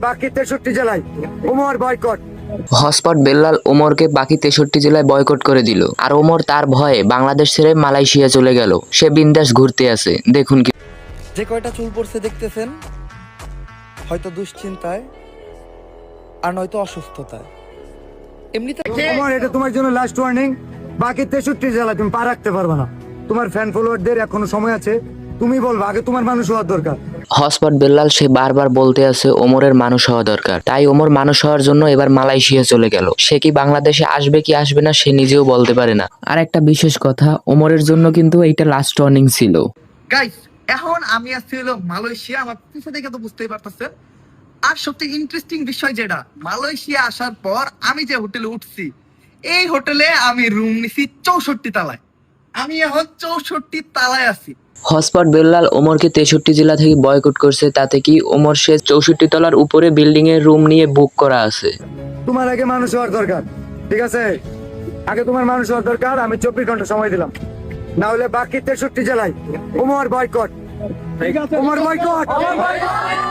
বাকি 63 জেলায় Omar boycott. Hotspot Bellal ওমরকে বাকি 63 জেলায় বয়কট করে দিল। আর ওমর তার ভয়ে বাংলাদেশ ছেড়ে মালয়েশিয়া চলে গেল। সে বিন্দাস ঘুরতে আছে। দেখুন কি যে কয়টা চুল পড়ছে দেখতেছেন, হয়তো দুশ্চিন্তায় আর নয়তো অসুস্থতায়। এমনিতে ওমর, এটা তোমার জন্য লাস্ট ওয়ার্নিং। বাকি 63 জেলায় তুমি পা রাখতে পারবে না। তোমার ফ্যান ফলোয়ারদের এখনো সময় আছে, তুমি বলবা আগে তোমার মানুষ হওয়ার দরকার। হটস্পট বেল্লাল সে বারবার বলতে আছে ওমরের মানুষ হওয়া দরকার। তাই ওমর মানুষ হওয়ার জন্য এবার মালয়েশিয়া চলে গেল। সে কি বাংলাদেশে আসবে কি আসবে না সে নিজেও বলতে পারে না। আর একটা বিশেষ কথা, ওমরের জন্য কিন্তু এইটা লাস্ট ওয়ার্নিং ছিল। গাইস, এখন আমি আসছি হলো মালয়েশিয়া। আমার পিছনে দেখে তো বুঝতেই পারতেছেন। আর সবথেকে ইন্টারেস্টিং বিষয় যেটা, মালয়েশিয়া আসার পর আমি যে হোটেলে উঠছি, এই হোটেলে আমি রুম নিছি 64 তালায়। আমি এখন 64 তালায় আছি। হটস্পট বেল্লাল ওমরকে 63 জেলা থেকে বয়কট করছে। তাতে কি ওমর সে 64 তলার উপরে বিল্ডিং এর রুম নিয়ে বুক করা আছে। তোমার আগে মানুষ হওয়ার দরকার, ঠিক আছে? আগে তোমার মানুষ হওয়ার দরকার। আমি 24 ঘন্টা সময় দিলাম, না হলে বাকি 63 জেলায় ওমর বয়কট। ওমর বয়কট।